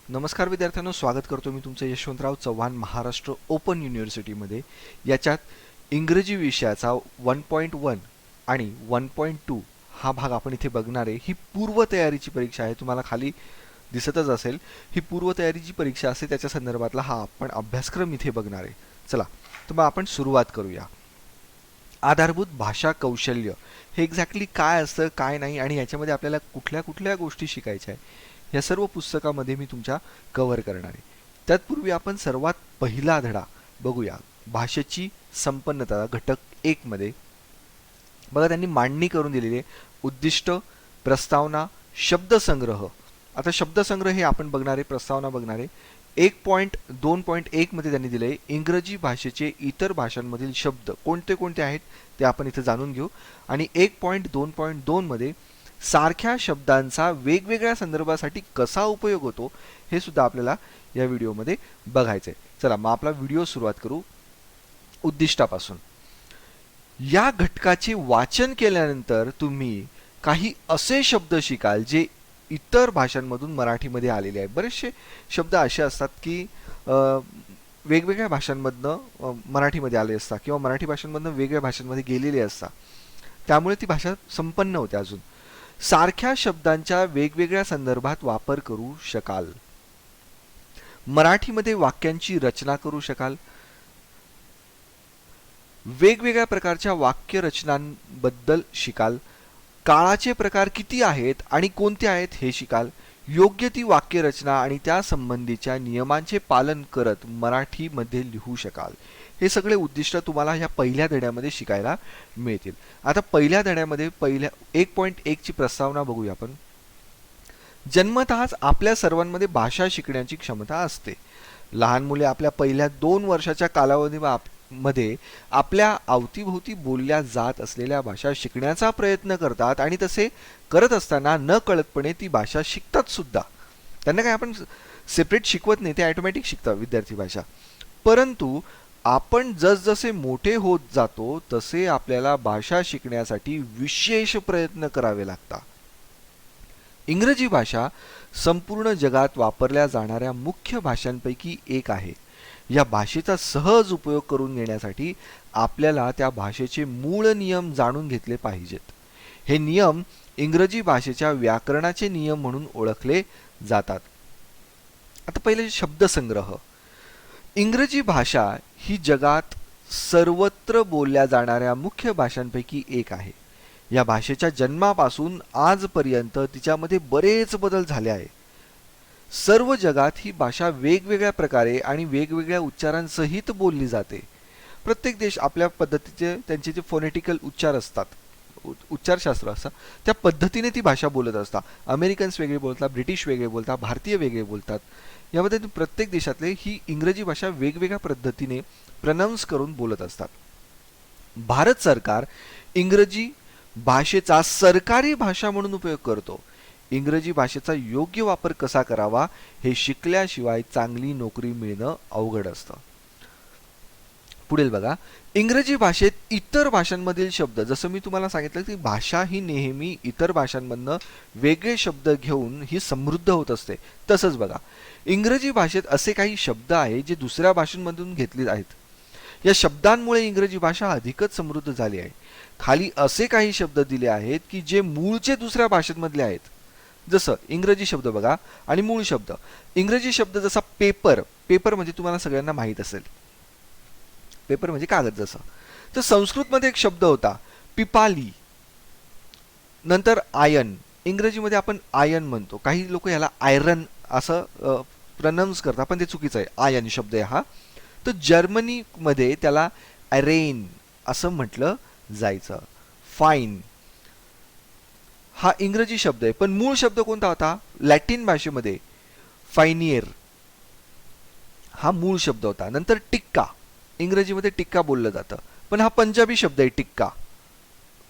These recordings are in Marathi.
नमस्कार विद्यार्थ्यांनो, स्वागत करतो मी तुमचं यशवंतराव चव्हाण महाराष्ट्र ओपन युनिव्हर्सिटीमध्ये. याच्यात इंग्रजी विषयाचा 1.1 आणि 1.2 हा भाग आपण इथे बघणार आहे. ही पूर्वतयारीची परीक्षा आहे, तुम्हाला खाली दिसतच असेल. ही पूर्वतयारीची परीक्षा असते, त्याच्या संदर्भातला हा आपण अभ्यासक्रम इथे बघणार आहे. चला तर मग आपण सुरुवात करूया. आधारभूत भाषा कौशल्य हे एक्झॅक्टली काय असतं, काय नाही, आणि याच्यामध्ये आपल्याला कुठल्या कुठल्या गोष्टी शिकायच्या आहे, या सर्व पुस्तकामध्ये मी तुमच्या कव्हर करणार आहे. त्यातपूर्वी आपण सर्वात पहिला धडा बघूया. भाषेची संपन्नता घटक 1 मध्ये बघा, त्यांनी मांडणी करून दिलेली आहे. उद्दिष्ट, प्रस्तावना, शब्दसंग्रह. आता शब्दसंग्रह हे आपण बघणार आहे, प्रस्तावना बघणार आहे. 1.2.1 मध्ये त्यांनी दिले इंग्रजी भाषेचे इतर भाषांमधील शब्द कोणते कोणते आहेत ते आपण इथे जाणून घेऊ. आणि 1.2.2 मध्ये सारख्या शब्दांचा वेगवेगळ्या संदर्भासाठी कसा उपयोग होतो हे सुद्धा आपल्याला या व्हिडिओमध्ये बघायचं आहे. चला मग आपला व्हिडिओ सुरुवात करू उद्दिष्टापासून. या घटकाचे वाचन केल्यानंतर तुम्ही काही असे शब्द शिकाल जे इतर भाषांमधून मराठीमध्ये आलेले आहेत. बरेचसे शब्द असे असतात की वेगवेगळ्या भाषांमधनं मराठीमध्ये आले असतात किंवा मराठी भाषांमधनं वेगवेगळ्या भाषांमध्ये गेलेले असतात, त्यामुळे ती भाषा संपन्न होते. अजून सारख्या शब्दांच्या वेगवेगळ्या संदर्भात वापर करू शकाल. मराठीमध्ये वाक्यांची रचना करू शकाल. वेगवेगळ्या प्रकारच्या वाक्य रचनांबद्दल शिकाल. काळाचे प्रकार किती आहेत आणि कोणते आहेत हे शिकाल. योग्य ती वाक्य रचना आणि त्या संबंधीच्या नियमांचे पालन करत मराठीमध्ये लिहू शकाल. हे सगळे उद्दिष्ट तुम्हाला ह्या पहिल्या धड्यामध्ये शिकायला मिळतील. आता पहिल्या धड्यामध्ये पहिल्या 1.1 ची प्रस्तावना बघूया आपण. जन्मतःच आपल्या सर्वांमध्ये भाषा शिकण्याची क्षमता असते. लहान मुले आपल्या पहिल्या 2 वर्षाच्या कालावधीमध्ये आपल्या अवतीभोवती बोलल्या जात असलेल्या भाषा शिकण्याचा प्रयत्न करतात आणि तसे करत असताना न कळतपणे ती भाषा शिकतात सुद्धा. त्यांना काय आपण सेपरेट शिकवत नाही, ते ऑटोमॅटिक शिकतात विद्यार्थी भाषा. परंतु आपण जसजसे मोठे होत जातो तसे आपल्याला भाषा शिकण्यासाठी विशेष प्रयत्न करावे लागतात. इंग्रजी भाषा संपूर्ण जगात वापरल्या जाणाऱ्या मुख्य भाषांपैकी एक आहे. या भाषेचा सहज उपयोग करून घेण्यासाठी आपल्याला त्या भाषेचे मूळ नियम जाणून घेतले पाहिजेत. हे नियम इंग्रजी भाषेच्या व्याकरणाचे नियम म्हणून ओळखले जातात. आता पहिले शब्दसंग्रह. इंग्रजी भाषा ही जगात सर्वत्र बोलल्या जाणाऱ्या मुख्य भाषांपैकी एक आहे. या भाषेच्या जन्मापासून आजपर्यंत तिच्यामध्ये बरेच बदल झाले आहे. सर्व जगात ही भाषा वेगवेगळ्या प्रकारे आणि वेगवेगळ्या उच्चारांसहित बोलली जाते. प्रत्येक देश आपल्या पद्धतीचे त्यांचे जे फोनेटिकल उच्चार असतात, उच्चारशास्त्र असतात, त्या पद्धतीने ती भाषा बोलत असतात. अमेरिकन्स वेगळे बोलतात, ब्रिटिश वेगळे बोलतात, भारतीय वेगळे बोलतात. यामध्ये प्रत्येक देशातले ही इंग्रजी भाषा वेगवेगळ्या पद्धतीने प्रनाऊन्स करून बोलत असतात. भारत सरकार इंग्रजी भाषेचा सरकारी भाषा म्हणून उपयोग करतो. इंग्रजी भाषेचा योग्य वापर कसा करावा हे शिकल्याशिवाय चांगली नोकरी मिळणं अवघड असतं. पुढील बघा, इंग्रजी भाषेत इतर भाषांमधील शब्द, जसं मी तुम्हाला सांगितलं की भाषा ही नेहमी इतर भाषांमधनं वेगळे शब्द घेऊन ही समृद्ध होत असते. तसंच बघा, इंग्रजी भाषेत असे काही शब्द आहेत जे दुसऱ्या भाषांमधून घेतले आहेत. या शब्दांमुळे इंग्रजी भाषा अधिकच समृद्ध झाली आहे. खाली असे काही शब्द दिले आहेत की जे मूळचे दुसऱ्या भाषेमधले आहेत. जसं इंग्रजी शब्द बघा आणि मूळ शब्द. इंग्रजी शब्द जसा पेपर, पेपर म्हणजे तुम्हाला सगळ्यांना माहीत असेल, पेपर म्हणजे कागद. जसं तर संस्कृतमध्ये एक शब्द होता पिपाली. नंतर आयन, इंग्रजीमध्ये आपण आयन म्हणतो, काही लोक याला आयरन असं प्रनाऊन्स करतात, पण ते चुकीचं आहे. आयन शब्द आहे हा. तर जर्मनीमध्ये त्याला अरेन असं म्हटलं जायचं. फाईन हा इंग्रजी शब्द आहे, पण मूळ शब्द कोणता होता? लॅटिन भाषेमध्ये फायनियर हा मूळ शब्द होता. नंतर टिक्का, इंग्रजीमध्ये टिक्का बोललं जातं, पण हा पंजाबी शब्द आहे टिक्का,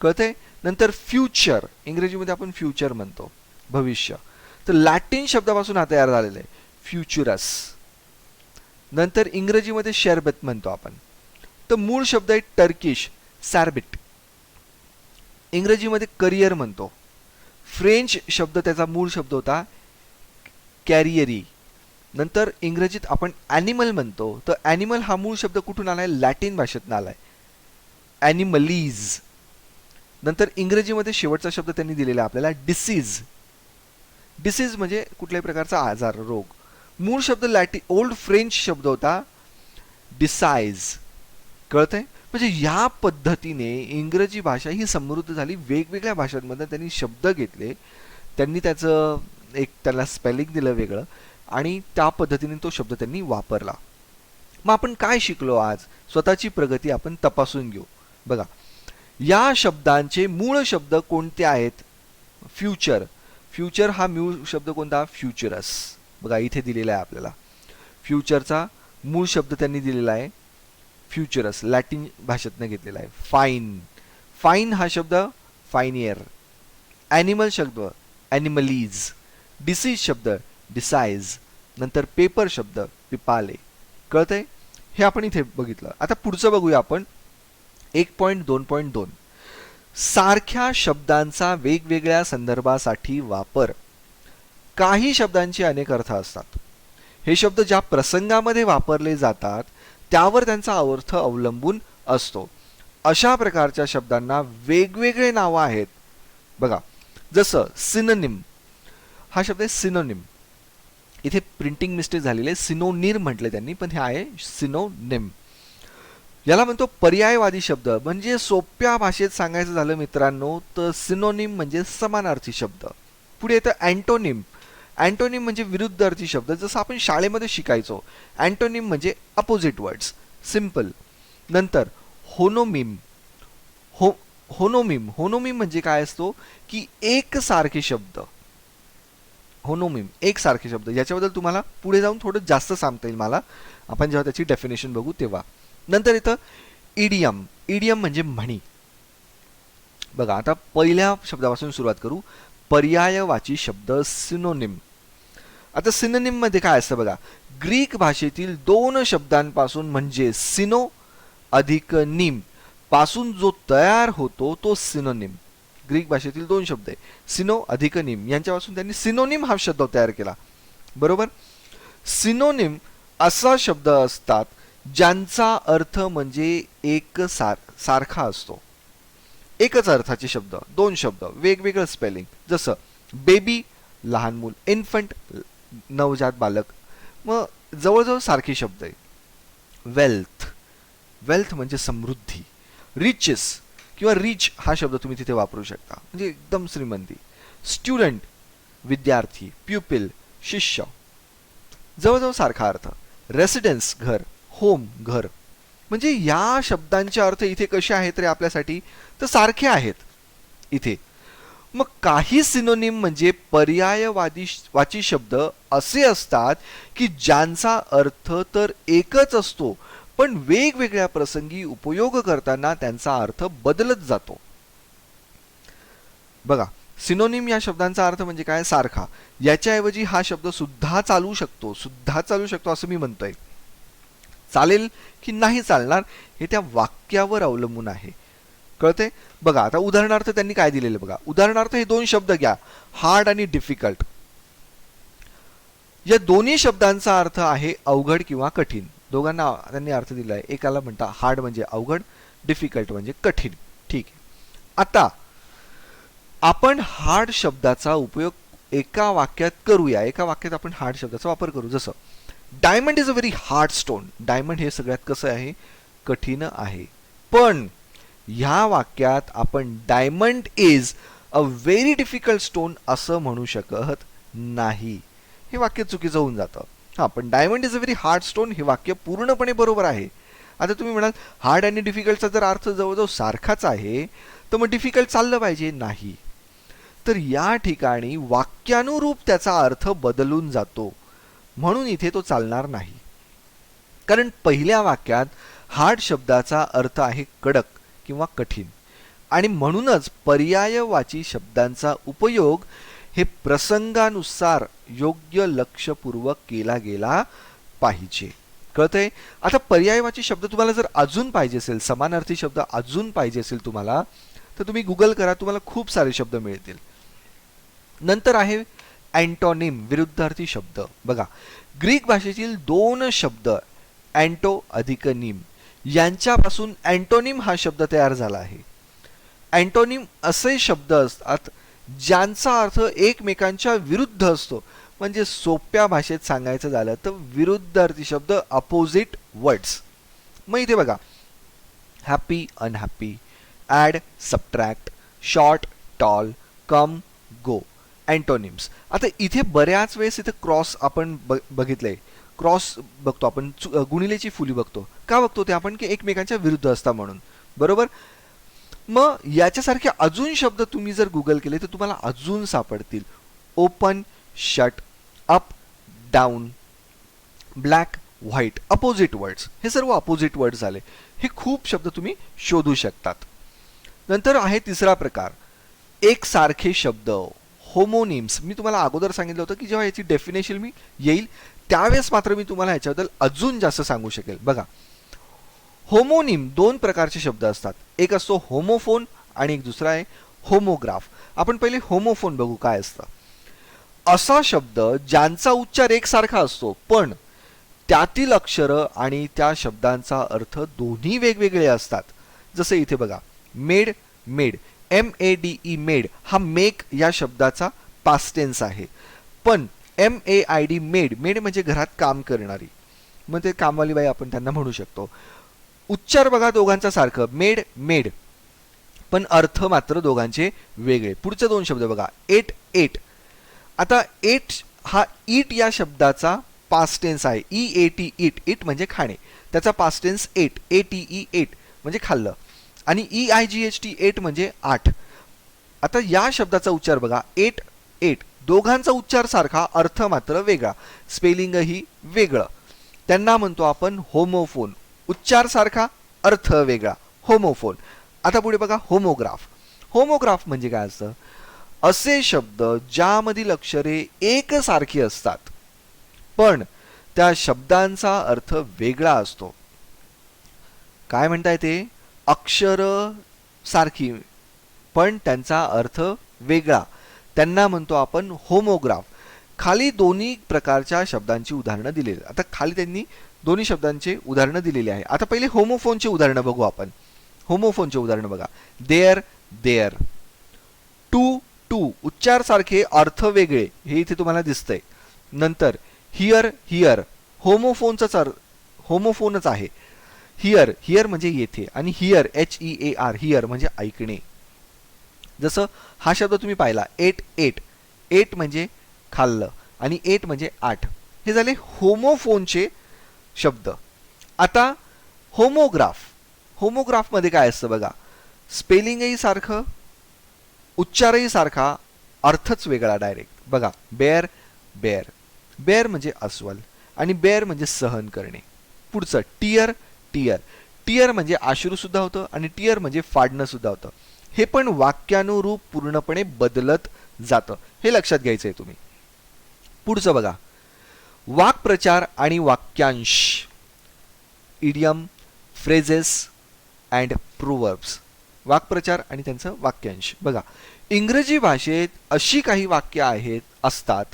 कळतंय? नंतर फ्युचर, इंग्रजीमध्ये आपण फ्युचर म्हणतो, भविष्य. तर लॅटिन शब्दापासून हा तयार झालेला आहे, फ्युचरस. नंतर इंग्रजीमध्ये शरबत म्हणतो आपण, तर मूळ शब्द आहे टर्किश सॅरबिट. इंग्रजीमध्ये करिअर म्हणतो. फ्रेंच शब्द त्याचा मूळ शब्द होता कॅरियरी. नंतर इंग्रजीत आपण ॲनिमल म्हणतो, तर ॲनिमल हा मूळ शब्द कुठून आलाय? लॅटिन भाषेतून आलाय, ॲनिमलीज. नंतर इंग्रजीमध्ये शेवटचा शब्द त्यांनी दिलेला आपल्याला डिसीज. डिसीज म्हणजे कुठल्याही प्रकारचा आजार, रोग. मूळ शब्द ओल्ड फ्रेंच शब्द होता डिसाइज. कळतंय? म्हणजे या पद्धतीने इंग्रजी भाषा ही समृद्ध झाली. वेगवेगळ्या भाषांमध्ये त्यांनी शब्द घेतले, त्यांनी त्याचं एक त्याला स्पेलिंग दिलं वेगळं, आणि त्या पद्धतीने तो शब्द त्यांनी वापरला. मग आपण काय शिकलो आज? स्वतःची प्रगती आपण तपासून घेऊ. बघा, या शब्दांचे मूळ शब्द कोणते आहेत? फ्युचर. फ्युचर हा मूळ शब्द कोणता? फ्युचरस. बघा इथे दिलेला आहे आपल्याला. फ्युचरचा मूळ शब्द त्यांनी दिलेला आहे फ्युचरस, लॅटिन भाषेतनं घेतलेला आहे. फाईन. फाईन हा शब्द फायनियर. ॲनिमल शब्द ॲनिमलीज. डिसीज शब्द डिसाइज. नंतर पेपर शब्द पिपाले. कळतंय? हे आपण इथे बघितलं. आता पुढचं बघूया आपण. 1.2.2 सारख्या शब्दांचा वेगवेगळ्या संदर्भासाठी वापर. काही शब्दांचे अनेक अर्थ असतात. हे शब्द ज्या प्रसंगामध्ये वापरले जातात त्यावर त्यांचा अर्थ अवलंबून असतो. अशा प्रकारच्या शब्दांना वेगवेगळे नावं आहेत. बघा, जसं सिनोनिम हा शब्द आहे सिनोनिम. इथे प्रिंटिंग मिस्टेक झालेली आहे, सिनोनिम म्हटले त्यांनी, पण हे आहे सिनोनिम. याला म्हणतो पर्यायवादी शब्द. म्हणजे सोप्या भाषेत सांगायचं झालं मित्रांनो, तर सिनोनिम म्हणजे समानार्थी शब्द. पुढे येतं अँटोनिम. अँटोनिम म्हणजे विरुद्ध अर्थी शब्द, जसं आपण शाळेमध्ये शिकायचो. अँटोनिम म्हणजे अपोजिट वर्ड्स, सिम्पल. नंतर होनोमिम. होनोमिम होनोमिम म्हणजे काय असतो की एकसारखे शब्द. होनोमिम एकसारखे शब्द. याच्याबद्दल तुम्हाला पुढे जाऊन थोडं जास्त सांगता येईल मला, आपण जेव्हा त्याची डेफिनेशन बघू तेव्हा. नंतर इथं इडियम. इडियम म्हणजे म्हणी. बघा, आता पहिल्या शब्दापासून सुरुवात करू. पर्यायवाची शब्द सिनोनिम. आता सिनोनिम मध्ये काय असतं बघा, ग्रीक भाषेतील दोन शब्दांपासून म्हणजे सिनो अधिक निम पासून जो तयार होतो तो सिनोनिम. ग्रीक भाषेतील दोन शब्द आहे, सिनो अधिक निम, यांच्यापासून त्यांनी सिनोनिम हा शब्द तयार केला. बरोबर. सिनोनिम असा शब्द असतात ज्यांचा अर्थ म्हणजे एक सारखा असतो. एकच अर्थाचे शब्द, दोन शब्द, वेगवेगळं स्पेलिंग. जसं बेबी लहान मूल, इन्फंट नवजात बालक, मग जवळजवळ सारखे शब्द आहे. वेल्थ. वेल्थ म्हणजे समृद्धी. रिचेस किंवा रिच हा शब्द तुम्ही तिथे वापरू शकता, म्हणजे एकदम श्रीमंती. स्टुडंट विद्यार्थी, प्युपिल शिष्य, जवळजवळ सारखा अर्थ. रेसिडेन्स घर, होम घर. म्हणजे या शब्दांचे अर्थ इथे कसे आहेत रे आपल्यासाठी, तर सारखे आहेत इथे. मग काही सिनोनिम म्हणजे पर्यायवाची शब्द असे असतात की ज्यांचा अर्थ तर एकच असतो, पण वेगवेगळ्या प्रसंगी उपयोग करताना त्यांचा अर्थ बदलत जातो. बघा, सिनोनिम या शब्दांचा अर्थ म्हणजे काय, सारखा. याच्याऐवजी हा शब्द सुद्धा चालू शकतो, सुद्धा चालू शकतो असं मी म्हणतोय. चालेल की नाही चालणार हे त्या वाक्यावर अवलंबून आहे. कळते? बघा, आता उदाहरणार्थ त्यांनी काय दिलेलं बघा. उदाहरणार्थ हे दोन शब्द घ्या, हार्ड आणि डिफिकल्ट. या दोन्ही शब्दांचा अर्थ आहे अवघड किंवा कठीण. दोघांना त्यांनी अर्थ दिला आहे. एकाला म्हणता हार्ड म्हणजे अवघड, डिफिकल्ट म्हणजे कठीण. ठीक आहे. आता आपण हार्ड शब्दाचा उपयोग एका वाक्यात करूया. एका वाक्यात आपण हार्ड शब्दाचा वापर करू. जसं diamond is a very hard stone. Diamond हे सगळ्यात कसं आहे, कठीण आहे. पण ह्या वाक्यात आपण diamond is a very difficult stone असं म्हणू शकत नाही. हे वाक्य चुकीचं होऊन जातं. हां, पण diamond is a very hard stone हे वाक्य पूर्णपणे बरोबर आहे. आता तुम्ही म्हणाल हार्ड आणि डिफिकल्टचा जर अर्थ जवळजवळ सारखाच आहे, तर मग डिफिकल्ट चाललं पाहिजे. नाही. तर या ठिकाणी वाक्यानुरूप त्याचा अर्थ बदलून जातो, म्हणून इथे तो चालणार नाही. कारण पहिल्या वाक्यात हार्ड शब्दाचा अर्थ आहे कडक किंवा कठीण, आणि म्हणूनच पर्यायवाची शब्दांचा उपयोग हे प्रसंगानुसार योग्य लक्षपूर्वक केला गेला पाहिजे. कळतंय? आता पर्यायवाची शब्द तुम्हाला जर अजून पाहिजे असेल, समानार्थी शब्द अजून पाहिजे असेल तुम्हाला, तर तुम्ही गुगल करा, तुम्हाला खूप सारे शब्द मिळतील. नंतर आहे अँटोनिम विरुद्धार्थी शब्द. बघा, ग्रीक भाषेतील दोन शब्द अँटो अधिक निम यांच्यापासून अँटोनिम हा शब्द तयार झाला आहे. अँटोनिम असे शब्द असतात ज्यांचा अर्थ एकमेकांच्या विरुद्ध असतो. म्हणजे सोप्या भाषेत सांगायचं झालं तर विरुद्धार्थी शब्द, अपोजिट वर्ड्स. मग इथे बघा, happy unhappy, add subtract, short tall, come go, antonyms. आता इथे बऱ्याच वेळेस इथे क्रॉस आपण बघितलंय. क्रॉस बघतो आपण, गुणिलेची फुली बघतो. का बघतो ते आपण, की एकमेकांच्या विरुद्ध असता म्हणून, बरोबर. मग याच्यासारखे अजून शब्द तुम्ही जर गुगल केले तर तुम्हाला अजून सापडतील. Open, shut, up, down, black, white, opposite words. हे सर्व अपोजिट वर्ड्स झाले. हे खूप शब्द तुम्ही शोधू शकतात. नंतर आहे तिसरा प्रकार, एकसारखे शब्द, होमोनिम्स. मी तुम्हाला अगोदर सांगितलं होतं की जेव्हा याची डेफिनेशन मी येईल त्यावेळेस मात्र मी तुम्हाला याच्याबद्दल अजून जास्त सांगू शकेल. बघा, होमोनिम दोन प्रकारचे शब्द असतात. एक असतो होमोफोन आणि एक दुसरा आहे होमोग्राफ. आपण पहिले होमोफोन बघू काय असतं. असा शब्द ज्यांचा उच्चार एकसारखा असतो पण त्यातील अक्षरं आणि त्या शब्दांचा अर्थ दोन्ही वेगवेगळे असतात. जसे इथे बघा, मेड, मेड, MEDE मेड हा मेक या शब्दाचा पास्ट टेन्स आहे. पण MAID मेड, मेड म्हणजे घरात काम करणारी, मग ते कामवाली बाई आपण त्यांना म्हणू शकतो. उच्चार बघा दोघांचा सारखं, मेड, मेड, पण अर्थ मात्र दोघांचे वेगळे. पुढचे दोन शब्द बघा, एट, एट. आता एट हा ईट या शब्दाचा पास्ट टेन्स आहे. EAT ईट, ईट म्हणजे खाणे, त्याचा past tense ate, ATE ate म्हणजे खाल्लं. आणि EIGHT एट म्हणजे आठ. आता या शब्दाचा उच्चार बघा, एट, एट, दोघांचा उच्चार सारखा, अर्थ मात्र वेगळा, स्पेलिंगही वेगळं. त्यांना म्हणतो आपण होमोफोन. उच्चार सारखा, अर्थ वेगळा, होमोफोन. आता पुढे बघा, होमोग्राफ. होमोग्राफ म्हणजे काय असतं, असे शब्द ज्यामधील अक्षरे एकसारखी असतात पण त्या शब्दांचा अर्थ वेगळा असतो. काय म्हणता येते, अक्षर सारखी पण त्यांचा अर्थ वेगळा, त्यांना म्हणतो आपण होमोग्राफ. खाली दोन्ही प्रकारच्या शब्दांची उदाहरणं दिलेली. आता खाली त्यांनी दोन्ही शब्दांचे उदाहरणं दिलेली आहे. आता पहिले होमोफोनचे उदाहरणं बघू आपण. होमोफोनचे उदाहरणं बघा, देअर, देअर, टू, टू, उच्चार सारखे अर्थ वेगळे, हे इथे तुम्हाला दिसतंय. नंतर हिअर, हिअर, होमोफोनच आहे. हिअर, हिअर म्हणजे येथे, आणि हिअर, HEAR, हिअर म्हणजे ऐकणे. जसं हा शब्द तुम्ही पाहिला, एट, एट, एट म्हणजे खाल्लं आणि एट म्हणजे आठ. हे झाले होमोफोनचे शब्द. आता होमोग्राफ. होमोग्राफमध्ये काय असतं बघा, स्पेलिंगही सारखं, उच्चारही सारखा, अर्थच वेगळा डायरेक्ट. बघा, बेअर, बेअर, बेअर म्हणजे अस्वल आणि बेअर म्हणजे सहन करणे. पुढचं टियर, टियर, टियर म्हणजे अश्रू सुद्धा होतं आणि टियर म्हणजे फाडणं सुद्धा होतं. हे पण वाक्यानुरूप पूर्णपणे बदलत जातं, हे लक्षात घ्यायचं आहे तुम्ही. पुढचं बघा, वाक्प्रचार आणि वाक्यांश, इडियम, फ्रेजेस अँड प्रोव्हर्ब्स. वाक्प्रचार आणि त्यांचं वाक्यांश. बघा, इंग्रजी भाषेत अशी काही वाक्य असतात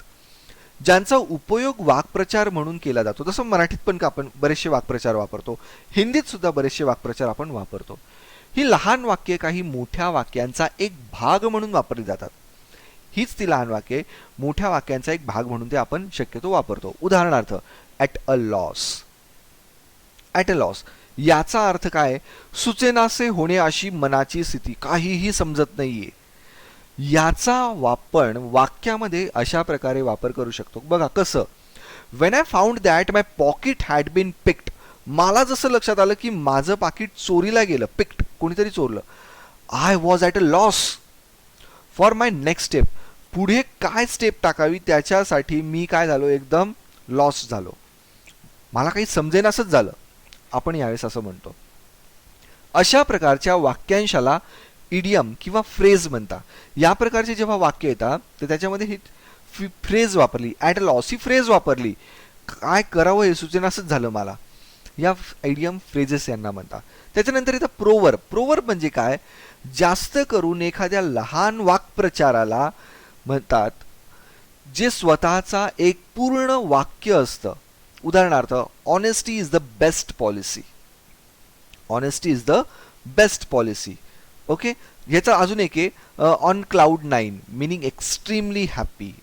ज्यांचा उपयोग वाक्प्रचार म्हणून केला जातो. जसं मराठीत पण आपण बरेचसे वाक्प्रचार वापरतो, हिंदीत सुद्धा बरेचसे वाक्प्रचार आपण वापरतो. ही लहान वाक्ये काही मोठ्या वाक्यांचा एक भाग म्हणून वापरली जातात. हीच ती लहान वाक्ये मोठ्या वाक्यांचा एक भाग म्हणून ते आपण शक्यतो वापरतो. उदाहरणार्थ, at a loss. At a loss याचा अर्थ काय, सुचेनासे होणे अशी मनाची स्थिती, काहीही समजत नाहीये. याचा आपण वाक्यामध्ये अशा प्रकारे वापर करू शकतो. बघा कसं, when I found that my pocket had been picked. मला जसं लक्षात आलं की माझं पाकिट चोरीला गेलं, पिक्ड कोणीतरी चोरलं. I was at a loss for my next step. पुढे काय स्टेप टाकावी त्याच्यासाठी मी काय झालो, एकदम लॉस झालो, मला काही समजेनासच झालं, आपण यावेळेस असं म्हणतो. अशा प्रकारच्या वाक्यांशाला इडियम किंवा फ्रेज म्हणतात. या प्रकारचे जेव्हा वाक्य येतात तर त्याच्यामध्ये ही फ्रेज वापरली, at a loss he phrase वापरली, काय करावं हे सुचेनासच झालं मला, या इडियम फ्रेजेस यांना म्हणतात. त्याच्यानंतर इथं प्रोवर्ब. प्रोवर्ब म्हणजे काय, जास्त करून एखाद्या लहान वाक्प्रचाराला म्हणतात जे स्वतःचा एक पूर्ण वाक्य असतं. उदाहरणार्थ, honesty is the best policy. Honesty is the best policy. Okay. ह्याचा अजून एक आहे, on cloud 9 meaning extremely happy.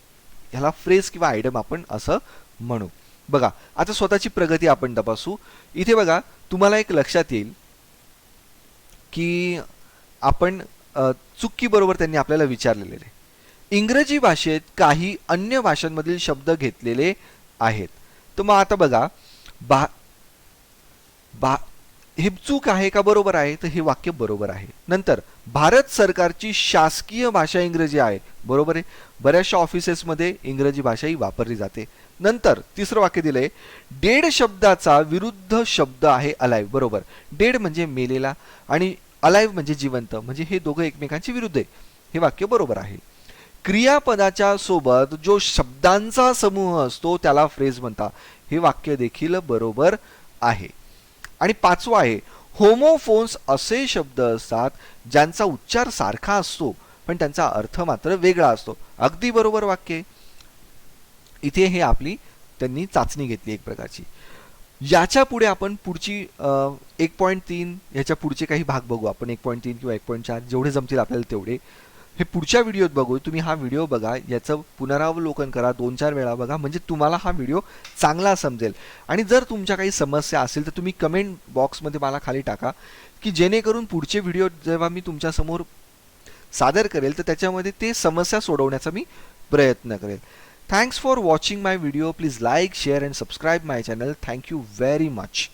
ह्याला फ्रेज किंवा आयडम आपण असं म्हणू. बघा, आता स्वतःची प्रगती आपण तपासू. इथे बघा, तुम्हाला एक लक्षात येईल की आपण चुकी बरोबर त्यांनी आपल्याला विचारलेले आहे. इंग्रजी भाषेत काही अन्य भाषांमधील शब्द घेतलेले आहेत. तर मग आता बघा, बा बा हे चूक आहे का बरोबर आहे? तर हे वाक्य बरोबर आहे. नंतर, भारत सरकारची शासकीय भाषा इंग्रजी आहे. बरोबर आहे. बऱ्याचशा ऑफिसेसमध्ये इंग्रजी भाषा ही वापरली जाते. नंतर तिसरं वाक्य दिलंय, डेड शब्दाचा विरुद्ध शब्द आहे अलाइव्ह. बरोबर. डेड म्हणजे मेलेला आणि अलाइव्ह म्हणजे जिवंत, म्हणजे हे दोघं एकमेकांचे विरुद्ध आहे. हे वाक्य बरोबर आहे. क्रियापदाच्या सोबत जो शब्दांचा समूह असतो त्याला फ्रेज म्हणतात. हे वाक्य देखील बरोबर आहे. आणि पाचवा आहे, होमोफोन्स असे शब्द असतात ज्यांचा उच्चार सारखा असतो पण त्यांचा अर्थ मात्र वेगळा असतो. अगदी बरोबर वाक्य. इथे हे आपली त्यांनी चाचणी घेतली एक प्रकारची. याच्या पुढे आपण पुढची 1.3 ह्याच्या पुढचे काही भाग बघू आपण. 1.3 किंवा 1.4 जेवढे जमतील आपल्याला तेवढे हे पुढच्या व्हिडिओत बघू. तुम्ही हा व्हिडिओ बघा, याचं पुनरावलोकन करा, 2-4 वेळा बघा, म्हणजे तुम्हाला हा व्हिडिओ चांगला समजेल. आणि जर तुमच्या काही समस्या असेल तर तुम्ही कमेंट बॉक्समध्ये मला खाली टाका, की जेणेकरून पुढचे व्हिडिओ जेव्हा मी तुमच्यासमोर सादर करेल तर त्याच्यामध्ये ते समस्या सोडवण्याचा मी प्रयत्न करेल. Thanks for watching my video. Please like, share and subscribe my channel. Thank you very much.